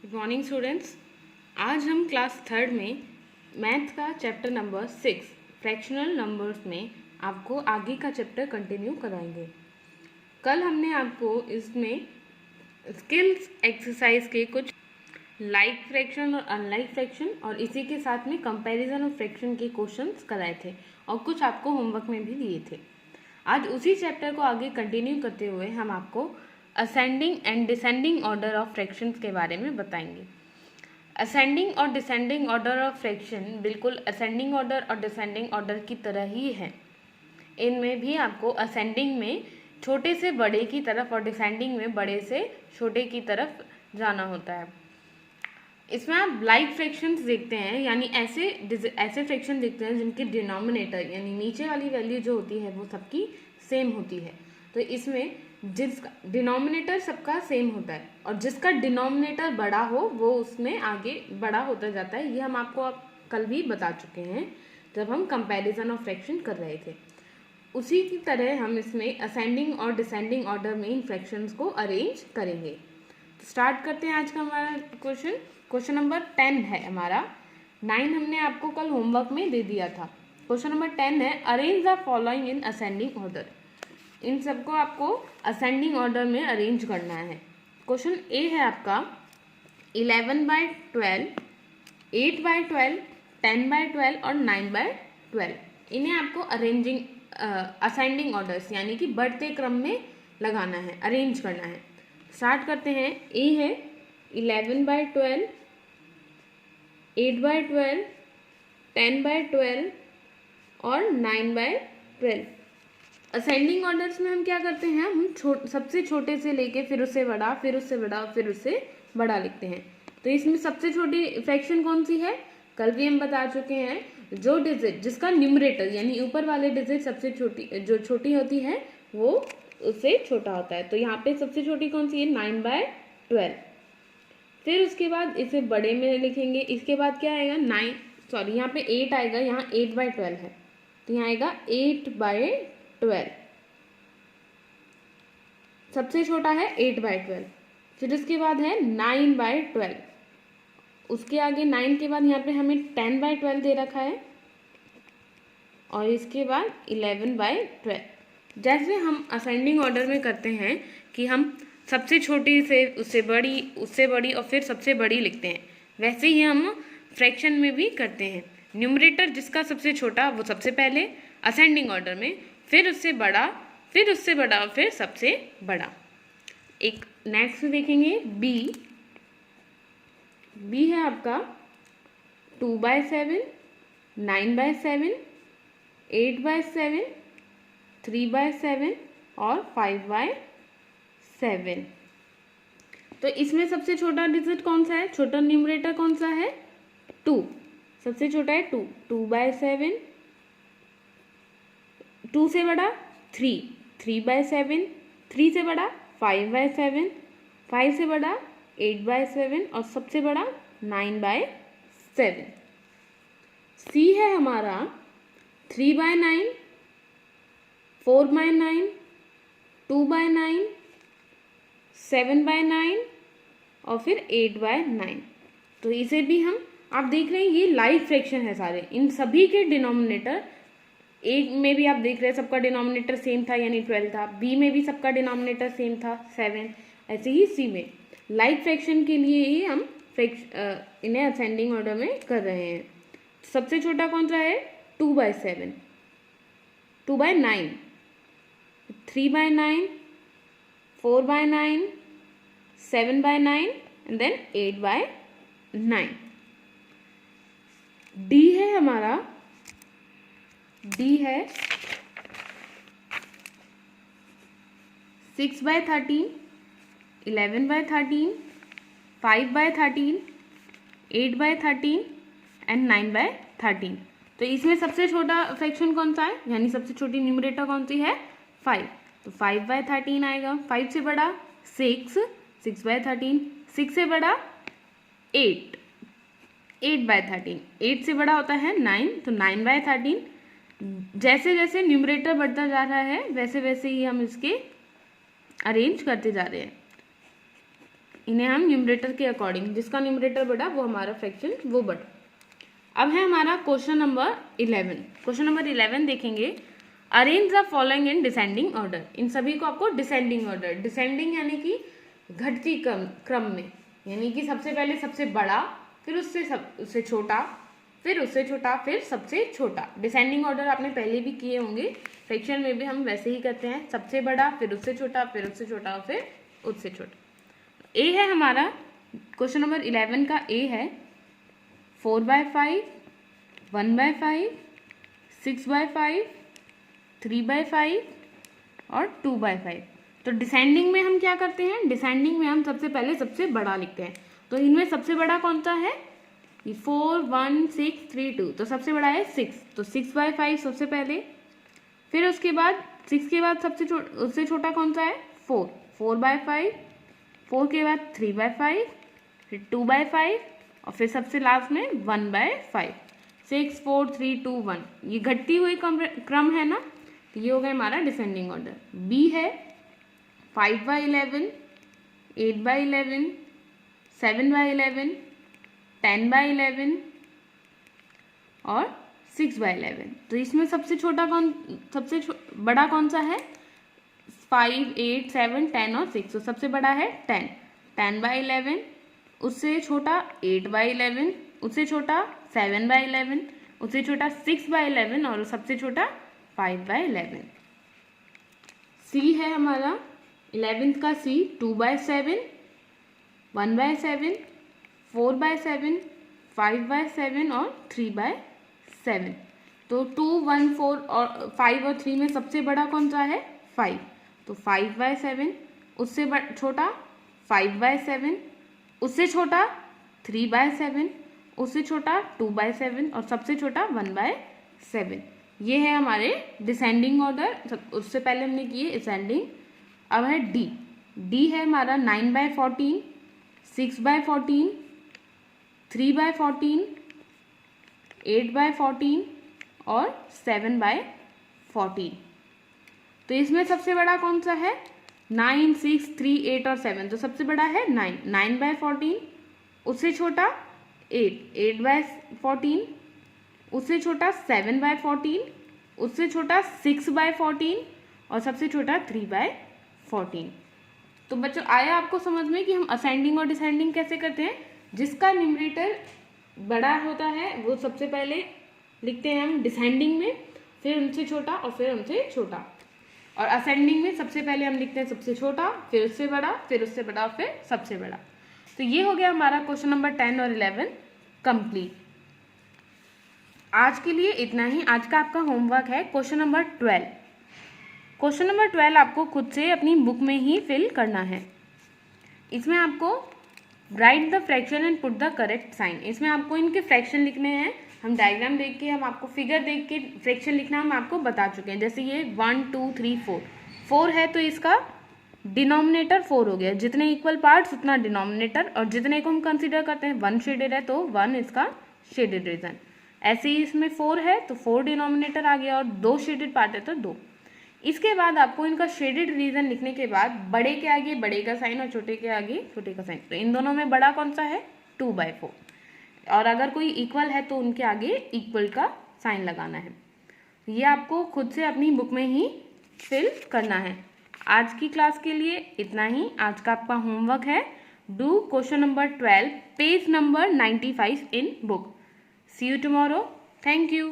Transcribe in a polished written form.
Good morning students. आज हम class third में मैथ का चैप्टर नंबर 6 फ्रैक्शनल नंबर्स में आपको आगे का चैप्टर कंटिन्यू कराएंगे। कल हमने आपको इसमें स्किल्स एक्सरसाइज के कुछ लाइक फ्रैक्शन और अनलाइक फ्रैक्शन और इसी के साथ में कंपैरिजन ऑफ फ्रैक्शन के क्वेश्चंस कराए थे और कुछ आपको होमवर्क में भी दिए थे। आज उसी चैप्टर को आगे कंटिन्यू करते हुए हम आपको ascending and descending order of fractions के बारे में बताएंगे। असेंडिंग और डिसेंडिंग ऑर्डर ऑफ फ्रैक्शन बिल्कुल असेंडिंग ऑर्डर और डिसेंडिंग ऑर्डर की तरह ही है। इनमें भी आपको असेंडिंग में छोटे से बड़े की तरफ और डिसेंडिंग में बड़े से छोटे की तरफ जाना होता है। इसमें आप लाइक फ्रैक्शंस देखते हैं, यानी ऐसे फ्रैक्शन देखते हैं जिनके डिनोमिनेटर यानी नीचे वाली वैल्यू जो होती है वो सबकी सेम होती है। तो इसमें जिसका डिनोमिनेटर सबका सेम होता है और जिसका डिनोमिनेटर बड़ा हो वो उसमें आगे बड़ा होता जाता है। ये हम आपको कल भी बता चुके हैं जब हम कंपैरिजन ऑफ फ्रैक्शन कर रहे थे। उसी की तरह हम इसमें असेंडिंग और डिसेंडिंग ऑर्डर में इन फ्रैक्शंस को अरेंज करेंगे। तो स्टार्ट करते हैं आज का हमारा क्वेश्चन नंबर 10 है हमारा। 9 हमने आपको कल होमवर्क में दे दिया था। क्वेश्चन नंबर 10 है arrange the following in ascending order. इन सबको आपको असेंडिंग ऑर्डर में अरेंज करना है। क्वेश्चन ए है आपका 11/12, 8/12, 10/12 और 9/12। इन्हें आपको असेंडिंग ऑर्डर्स यानी कि बढ़ते क्रम में लगाना है, अरेंज करना है। स्टार्ट करते हैं। ए है 11/12, 8/12, 10/12 और 9/12। असेंडिंग ऑर्डर्स में हम क्या करते हैं, हम सबसे छोटे से लेके फिर उससे बड़ा, फिर उससे बड़ा, फिर उससे बड़ा लिखते हैं। तो इसमें सबसे छोटी फ्रैक्शन कौन सी है, कल भी हम बता चुके हैं, जो डिजिट जिसका न्यूमरेटर यानी ऊपर वाले डिजिट सबसे जो छोटी होती है वो उससे छोटा होता है। तो यहाँ पे सबसे छोटी कौन सी है, 9/12। फिर उसके बाद इसे बड़े में लिखेंगे। इसके बाद क्या आएगा, यहाँ पे 8 आएगा, यहाँ 8/12 है तो यहाँ आएगा 8/12। सबसे छोटा है 8/12। फिर उसके बाद है 9/12। उसके आगे 9 के बाद यहाँ पे हमें 10/12 दे रखा है और इसके बाद 11/12। जैसे हम असेंडिंग ऑर्डर में करते हैं कि हम सबसे छोटी से उससे बड़ी और फिर सबसे बड़ी लिखते हैं, वैसे ही हम फ्रैक्शन में भी करते हैं। न्यूमरेटर जिसका सबसे छोटा वो सबसे पहले असेंडिंग ऑर्डर में, फिर उससे बड़ा, फिर उससे बड़ा, फिर सबसे बड़ा। एक नेक्स्ट देखेंगे बी है आपका 2/7, 9/7, 8/7, 3/7 और 5/7। तो इसमें सबसे छोटा डिजिट कौन सा है, छोटा न्यूमरेटर कौन सा है, 2। सबसे छोटा है 2, 2/7, 2 से बड़ा 3, 3/7, 3 से बड़ा 5/7, 5 से बड़ा 8/7 और सबसे बड़ा 9/7। सी है हमारा 3/9, 4/9, 2/9, 7/9 और फिर 8/9। तो इसे भी हम, आप देख रहे हैं ये लाइक फ्रैक्शन है सारे, इन सभी के डिनोमिनेटर, ए में भी आप देख रहे हैं सबका डिनोमिनेटर सेम था यानी 12 था, बी में भी सबका डिनोमिनेटर सेम था 7, ऐसे ही सी में। लाइक फ्रैक्शन के लिए ही हम इन्हें असेंडिंग ऑर्डर में कर रहे हैं। सबसे छोटा कौन सा है, 2/7, 2/9, 3/9, 4/9, 7/9 एंड देन 8/9। डी है हमारा, डी है 6/13, 11/13, 5/13, 8/13 एंड 9/13। तो इसमें सबसे छोटा फ्रैक्शन कौन सा है, यानी सबसे छोटी न्यूमरेटर कौन सी है, 5। तो 5/13 आएगा। 5 से बड़ा 6, 6/13, 6 से बड़ा 8, 8/13, 8 से बड़ा होता है 9 तो 9/13। जैसे जैसे न्यूमरेटर बढ़ता जा रहा है वैसे वैसे ही हम इसके अरेंज करते जा रहे हैं। इन्हें हम न्यूमरेटर के अकॉर्डिंग, जिसका न्यूमरेटर बढ़ा वो हमारा फ्रैक्शन वो बढ़ा। अब है हमारा क्वेश्चन नंबर 11। क्वेश्चन नंबर 11 देखेंगे, arrange the following in descending order. इन सभी को आपको डिसेंडिंग ऑर्डर, डिसेंडिंग यानी कि घटती क्रम में, यानी कि सबसे पहले सबसे बड़ा, फिर उससे छोटा, फिर उससे छोटा, फिर सबसे छोटा। डिसेंडिंग ऑर्डर आपने पहले भी किए होंगे, फ्रैक्शन में भी हम वैसे ही करते हैं, सबसे बड़ा, फिर उससे छोटा, फिर उससे छोटा, फिर उससे छोटा। ए है हमारा क्वेश्चन नंबर 11 का ए है 4/5, 1/5, 6/5, 3/5 और 2/5। तो डिसेंडिंग में हम क्या करते हैं, डिसेंडिंग में हम सबसे पहले सबसे बड़ा लिखते हैं। तो इनमें सबसे बड़ा कौन सा है, 4, 1, 6, 3, 2। तो सबसे बड़ा है 6, तो 6/5 सबसे पहले, फिर उसके बाद 6 के बाद उससे छोटा कौन सा है 4, 4/5, 4 के बाद 3/5, फिर 2/5 और फिर सबसे लास्ट में 1/5। 6, 4, 3, 2, 1 ये घटती हुई क्रम है ना, तो ये हो गया हमारा डिसेंडिंग ऑर्डर। बी है 5/11, 8/11, 7/11, 10/11 और 6/11। तो इसमें सबसे बड़ा कौन सा है 5, 8, 7, 10 और 6। तो सबसे बड़ा है 10, 10/11, उससे छोटा 8/11, उससे छोटा 7/11, उससे छोटा 6/11 और सबसे छोटा 5/11। सी है हमारा 11th का सी 2/7, 1/7, 4/7, 5/7 और 3/7। तो 2, 1, 4 और 5 और 3 में सबसे बड़ा कौन सा है 5, तो 5/7, उससे छोटा 5/7, उससे छोटा 3/7, उससे छोटा 2/7 और सबसे छोटा 1/7। ये है हमारे डिसेंडिंग ऑर्डर। उससे पहले हमने किए असेंडिंग। अब है डी। डी है हमारा 9/14, 6/14, 3/14, 8/14 और 7/14। तो इसमें सबसे बड़ा कौन सा है 9, 6, 3, 8 और 7। तो सबसे बड़ा है 9, 9/14, उससे छोटा 8, 8/14, उससे छोटा 7/14, उससे छोटा 6/14 और सबसे छोटा 3/14। तो बच्चों आया आपको समझ में कि हम असेंडिंग और डिसेंडिंग कैसे करते हैं। जिसका न्यूमरेटर बड़ा होता है वो सबसे पहले लिखते हैं हम डिसेंडिंग में, फिर उनसे छोटा और फिर उनसे छोटा। और असेंडिंग में सबसे पहले हम लिखते हैं सबसे छोटा, फिर उससे बड़ा, फिर उससे बड़ा, फिर सबसे बड़ा। तो ये हो गया हमारा क्वेश्चन नंबर 10 और 11 कंप्लीट। आज के लिए इतना ही। आज का आपका होमवर्क है क्वेश्चन नंबर 12। क्वेश्चन नंबर 12 आपको खुद से अपनी बुक में ही फिल करना है। इसमें आपको write the fraction and put the correct sign. इसमें आपको इनके फ्रैक्शन लिखने हैं। हम डायग्राम देख के, हम आपको फिगर देख के फ्रैक्शन लिखना हम आपको बता चुके हैं। जैसे ये 1, 2, 3, 4 है तो इसका डिनोमिनेटर 4 हो गया। जितने इक्वल पार्ट्स उतना डिनोमिनेटर, और जितने को हम कंसिडर करते हैं 1 शेडेड है तो 1 इसका शेडेड रीजन। ऐसे ही इसमें 4 है तो 4 डिनोमिनेटर आ गया, और 2 शेडेड पार्ट है तो 2। इसके बाद आपको इनका शेडेड रीजन लिखने के बाद बड़े के आगे बड़े का साइन और छोटे के आगे छोटे का साइन। तो इन दोनों में बड़ा कौन सा है 2/4, और अगर कोई इक्वल है तो उनके आगे इक्वल का साइन लगाना है। ये आपको खुद से अपनी बुक में ही फिल करना है। आज की क्लास के लिए इतना ही। आज का आपका होमवर्क है do question number 12 page number 95 in book. See you tomorrow. Thank you.